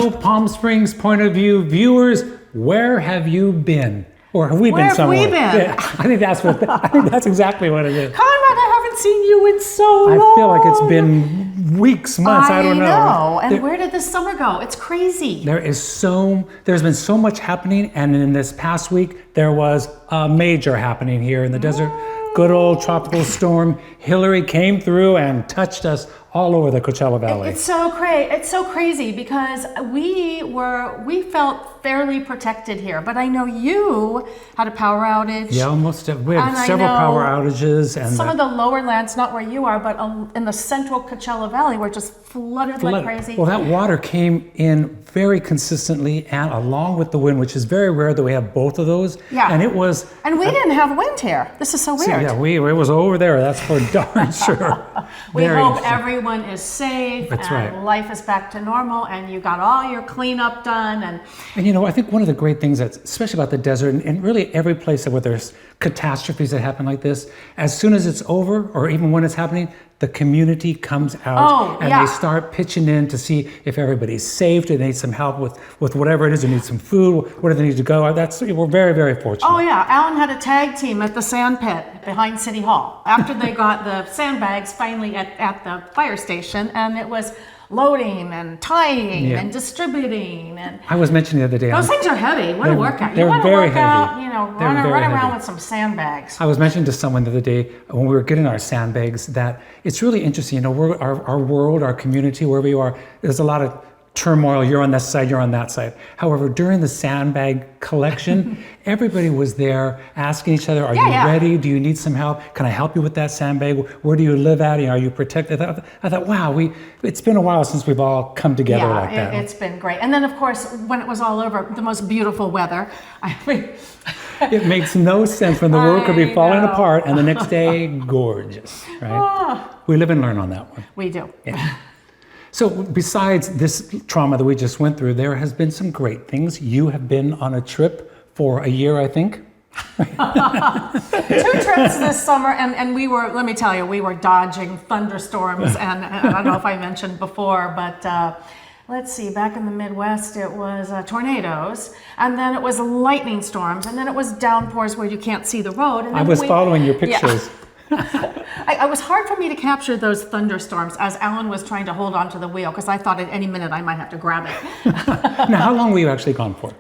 Hello, Palm Springs Point of View viewers. Where have you been? Or have we Where been have somewhere? we been? Yeah, I think that's exactly what it is. Conrad, I haven't seen you in so long. I feel like it's been weeks, months, I don't know. I know. And where did this summer go? It's crazy. There's been so much happening, and in this past week, there was a major happening here in the desert. Good old tropical storm Hillary came through and touched us all over the Coachella Valley. It's so crazy because we felt fairly protected here, but I know you had a power outage. Yeah, we had several power outages, and some of the lower lands, not where you are, but in the central Coachella Valley, were just flooded like crazy. Well, that water came in very consistently and along with the wind, which is very rare that we have both of those. Yeah. And we didn't have wind here. This is so weird. Yeah, it was over there. That's for darn sure. We hope everyone is safe. That's and right. Life is back to normal, and you got all your cleanup done. And I think one of the great things that's especially about the desert, and really every place where there's catastrophes that happen like this, as soon as it's over, or even when it's happening, the community comes out they start pitching in to see if everybody's safe, do they need some help with whatever it is, they need some food, where do they need to go. We're very, very fortunate. Oh yeah, Alan had a tag team at the sand pit behind City Hall after they got the sandbags finally at the fire station, and it was loading and tying and distributing. And I was mentioning the other day, those things are heavy. What a workout. They're You want to very work out, heavy. run around heavy. with some sandbags. I was mentioning to someone the other day when we were getting our sandbags that it's really interesting. Our world, our community, wherever you are, there's a lot of turmoil. You're on this side, you're on that side. However, during the sandbag collection, everybody was there asking each other, are you ready? Do you need some help? Can I help you with that sandbag? Where do you live at? Are you protected? I thought, wow, it's been a while since we've all come together like that. It's been great. And then, of course, when it was all over, the most beautiful weather. It makes no sense when the world could be falling apart and the next day, gorgeous, right? We live and learn on that one. We do. Yeah. So besides this trauma that we just went through, there has been some great things. You have been on a trip for a year, I think. 2 trips this summer, and we were, let me tell you, we were dodging thunderstorms, and I don't know if I mentioned before, but let's see, back in the Midwest, it was tornadoes, and then it was lightning storms, and then it was downpours where you can't see the road. And I was following your pictures. Yeah. It was hard for me to capture those thunderstorms as Alan was trying to hold onto the wheel, because I thought at any minute I might have to grab it. Now, how long were you actually gone for?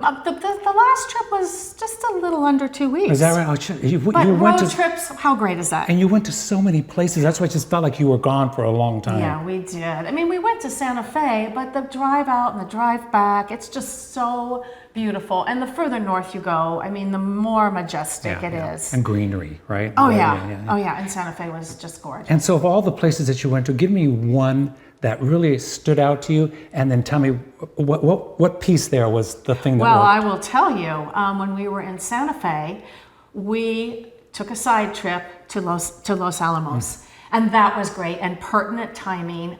The last trip was just a little under 2 weeks. Is that right? But road trips, how great is that? And you went to so many places. That's why it just felt like you were gone for a long time. Yeah, we did. I mean, we went to Santa Fe, but the drive out and the drive back, it's just so beautiful. And the further north you go, I mean, the more majestic it is. And greenery, right? Oh, yeah. Oh, yeah. And Santa Fe was just gorgeous. And so of all the places that you went to, give me one that really stood out to you, and then tell me what piece there was the thing that worked. I will tell you, when we were in Santa Fe, we took a side trip to Los Alamos, and that was great and pertinent timing.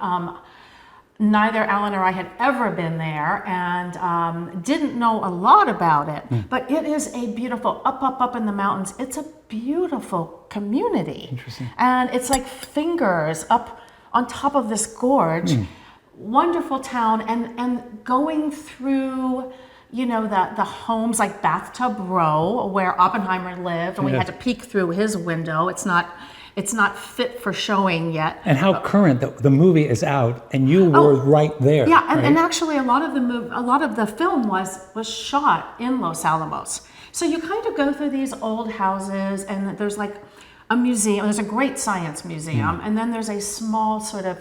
Neither Alan or I had ever been there, and didn't know a lot about it, but it is a beautiful, up in the mountains, it's a beautiful community. Interesting. And it's like fingers up on top of this gorge. Wonderful town, and going through, the homes like Bathtub Row where Oppenheimer lived, and we had to peek through his window. It's not fit for showing yet. And how current the movie is out, and you were right there. Yeah, right? and actually a lot of the film was shot in Los Alamos. So you kind of go through these old houses, and there's like a museum. There's a great science museum, and then there's a small sort of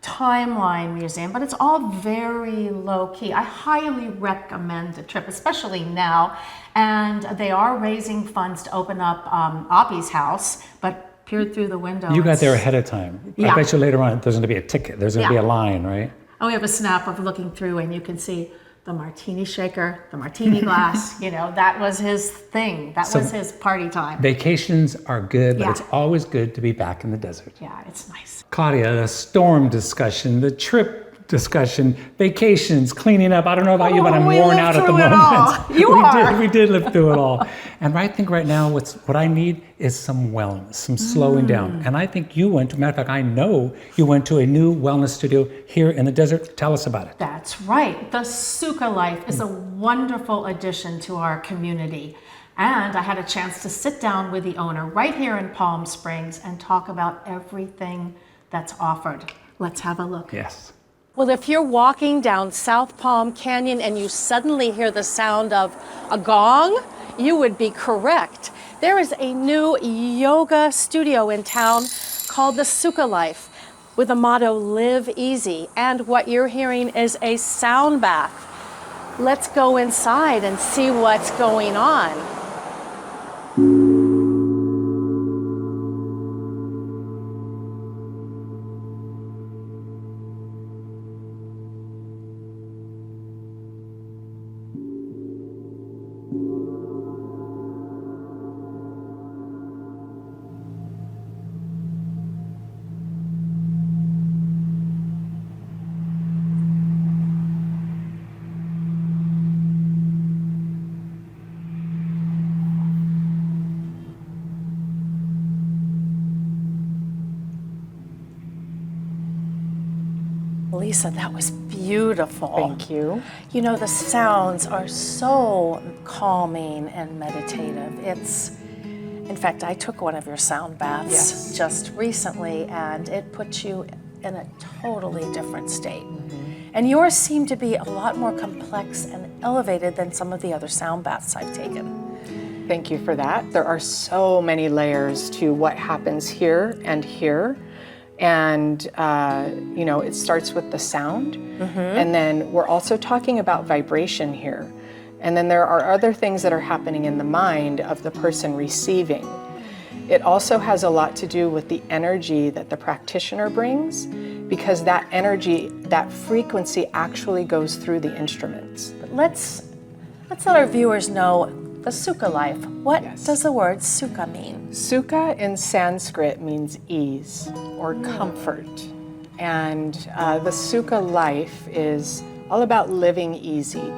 timeline museum, but it's all very low key. I highly recommend the trip, especially now. And they are raising funds to open up Oppie's house, but peered through the window. You got there ahead of time. Yeah. I bet you later on there's going to be a ticket. There's going to be a line, right? And we have a snap of looking through, and you can see the martini shaker, the martini glass. That was his thing. That was his party time. Vacations are good, but it's always good to be back in the desert. Yeah, it's nice. Claudia, the storm discussion, the trip discussion, vacations, cleaning up. I don't know about you, but I'm we worn lived out at the through it moment. all. You are. We did live through it all. And I think right now what I need is some wellness, some slowing down. And I think matter of fact, I know you went to a new wellness studio here in the desert. Tell us about it. That's right. The Sukha Life is a wonderful addition to our community. And I had a chance to sit down with the owner right here in Palm Springs and talk about everything that's offered. Let's have a look. Yes. Well, if you're walking down South Palm Canyon and you suddenly hear the sound of a gong, you would be correct. There is a new yoga studio in town called the Sukha Life with the motto, live easy. And what you're hearing is a sound bath. Let's go inside and see what's going on. Lisa, that was beautiful. Thank you. You know, the sounds are so calming and meditative. In fact, I took one of your sound baths just recently, and it puts you in a totally different state. And yours seem to be a lot more complex and elevated than some of the other sound baths I've taken. Thank you for that. There are so many layers to what happens here and here. And, it starts with the sound. And then we're also talking about vibration here. And then there are other things that are happening in the mind of the person receiving. It also has a lot to do with the energy that the practitioner brings, because that energy, that frequency actually goes through the instruments. But let's let our viewers know the Sukha Life. What does the word Sukha mean? Sukha in Sanskrit means ease or comfort. And the Sukha Life is all about living easy.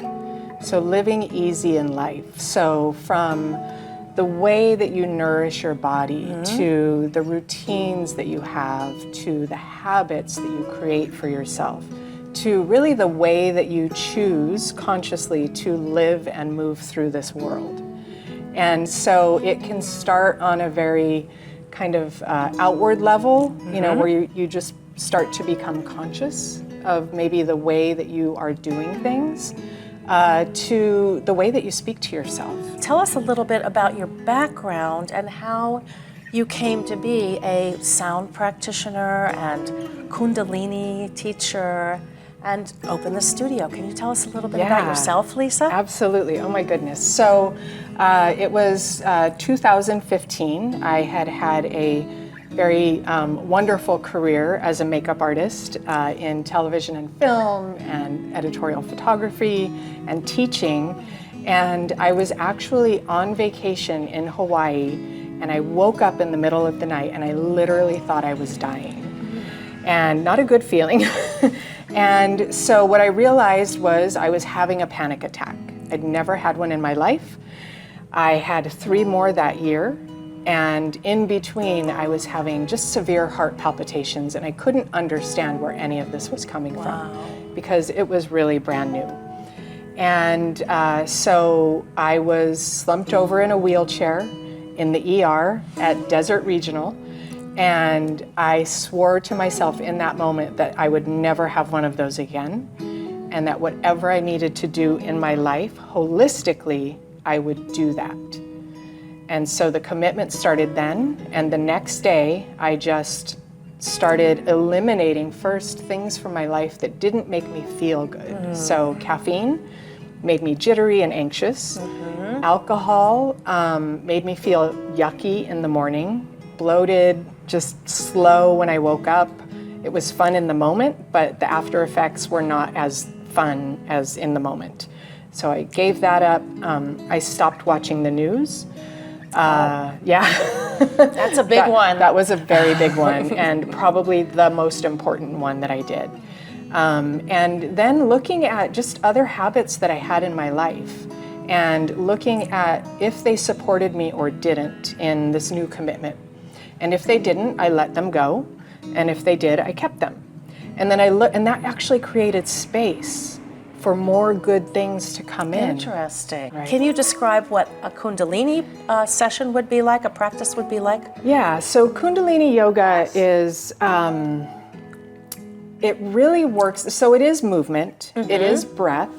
So living easy in life. So from the way that you nourish your body, to the routines that you have, to the habits that you create for yourself, to really the way that you choose consciously to live and move through this world. And so it can start on a very kind of outward level, where you just start to become conscious of maybe the way that you are doing things, to the way that you speak to yourself. Tell us a little bit about your background and how you came to be a sound practitioner and Kundalini teacher and open the studio. Can you tell us a little bit about yourself, Lisa? Absolutely. Oh my goodness. So it was 2015. I had a very wonderful career as a makeup artist in television and film and editorial photography and teaching. And I was actually on vacation in Hawaii, and I woke up in the middle of the night and I literally thought I was dying. And not a good feeling. And so what I realized was I was having a panic attack. I'd never had one in my life. I had 3 more that year. And in between, I was having just severe heart palpitations, and I couldn't understand where any of this was coming from because it was really brand new. And so I was slumped over in a wheelchair in the ER at Desert Regional. And I swore to myself in that moment that I would never have one of those again, and that whatever I needed to do in my life, holistically, I would do that. And so the commitment started then, and the next day, I just started eliminating first things from my life that didn't make me feel good. So caffeine made me jittery and anxious. Alcohol made me feel yucky in the morning, bloated, just slow when I woke up. It was fun in the moment, but the after effects were not as fun as in the moment. So I gave that up. I stopped watching the news. That's a big one. That was a very big one, and probably the most important one that I did. And then looking at just other habits that I had in my life and looking at if they supported me or didn't in this new commitment. And if they didn't, I let them go. And if they did, I kept them. And then and that actually created space for more good things to come in. Interesting. Right. Can you describe what a Kundalini session would be like, a practice would be like? Yeah, so Kundalini yoga is, it really works, so it is movement, it is breath,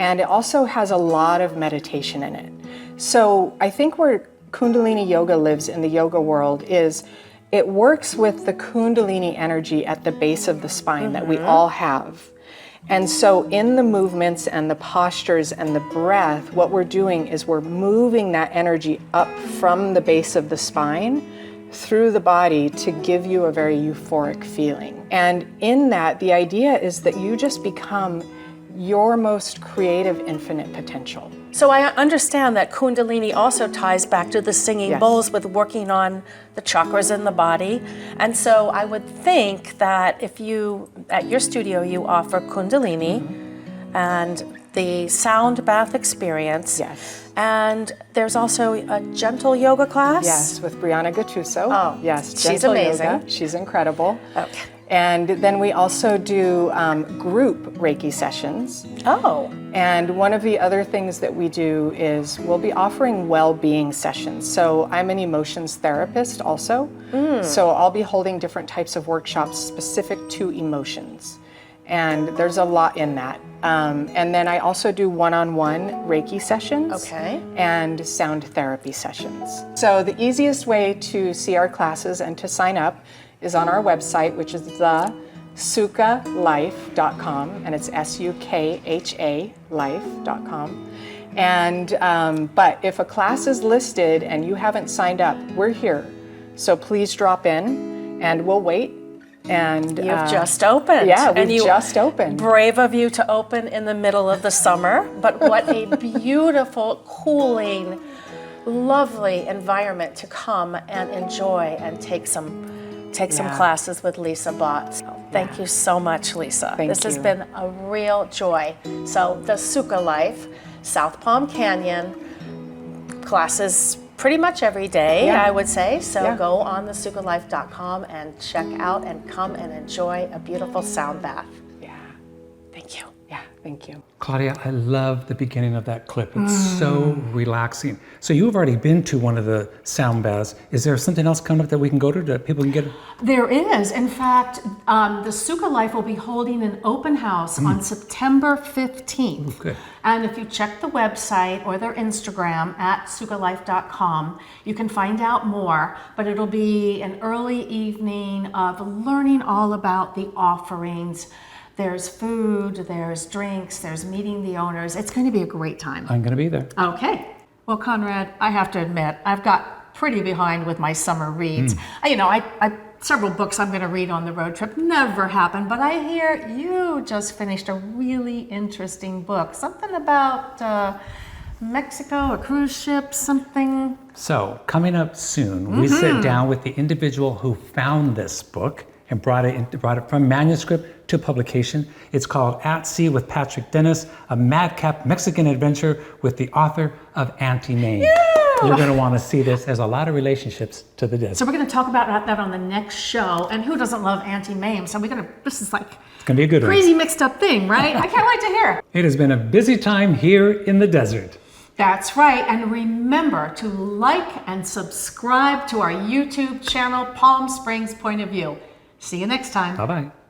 and it also has a lot of meditation in it. So I think where Kundalini yoga lives in the yoga world is it works with the Kundalini energy at the base of the spine that we all have. And so in the movements and the postures and the breath, what we're doing is we're moving that energy up from the base of the spine through the body to give you a very euphoric feeling. And in that, the idea is that you just become your most creative, infinite potential. So I understand that Kundalini also ties back to the singing Yes. bowls with working on the chakras in the body. And so I would think that if you, at your studio, you offer Kundalini and the sound bath experience. Yes. And there's also a gentle yoga class. Yes, with Brianna Gattuso. Oh, yes, she's gentle amazing. yoga. She's incredible. Okay. And then we also do group Reiki sessions. Oh. And one of the other things that we do is we'll be offering well-being sessions. So I'm an emotions therapist also. So I'll be holding different types of workshops specific to emotions. And there's a lot in that. And then I also do one-on-one Reiki sessions. Okay. And sound therapy sessions. So the easiest way to see our classes and to sign up is on our website, which is the sukhalife.com, and it's SUKHA life.com. And but if a class is listed and you haven't signed up, we're here. So please drop in, and we'll wait. And You've just opened. Yeah, and we've just opened. Brave of you to open in the middle of the summer, but what a beautiful, cooling, lovely environment to come and enjoy and take some classes with Lisa Bott. So thank you so much, Lisa. Thank This has you. been a real joy. So the Sukha Life, South Palm Canyon, classes pretty much every day, Yeah. I would say. So Yeah. go on the sukhalife.com and check out and come and enjoy a beautiful sound bath. Yeah, Thank you. yeah, thank you. Claudia, I love the beginning of that clip. It's so relaxing. So you've already been to one of the sound baths. Is there something else coming up that we can go to that people can get? There is. In fact, the Sukha Life will be holding an open house on September 15th. Good. And if you check the website or their Instagram at sukhalife.com, you can find out more. But it'll be an early evening of learning all about the offerings. There's food, there's drinks, there's meeting the owners. It's going to be a great time. I'm going to be there. Okay. Well, Conrad, I have to admit, I've got pretty behind with my summer reads. I several books I'm going to read on the road trip never happened, but I hear you just finished a really interesting book. Something about Mexico, a cruise ship, something. So coming up soon, we sit down with the individual who found this book and brought it from manuscript to publication. It's called At Sea with Patrick Dennis, a madcap Mexican adventure with the author of Anti-Name. You're going to want to see this. There's a lot of relationships to the desert. So we're going to talk about that on the next show. And who doesn't love Anti-Mame? So this is like It's going to be a good one. crazy mixed up thing, right? I can't wait to hear. It has been a busy time here in the desert. That's right. And remember to like and subscribe to our YouTube channel, Palm Springs Point of View. See you next time. Bye-bye.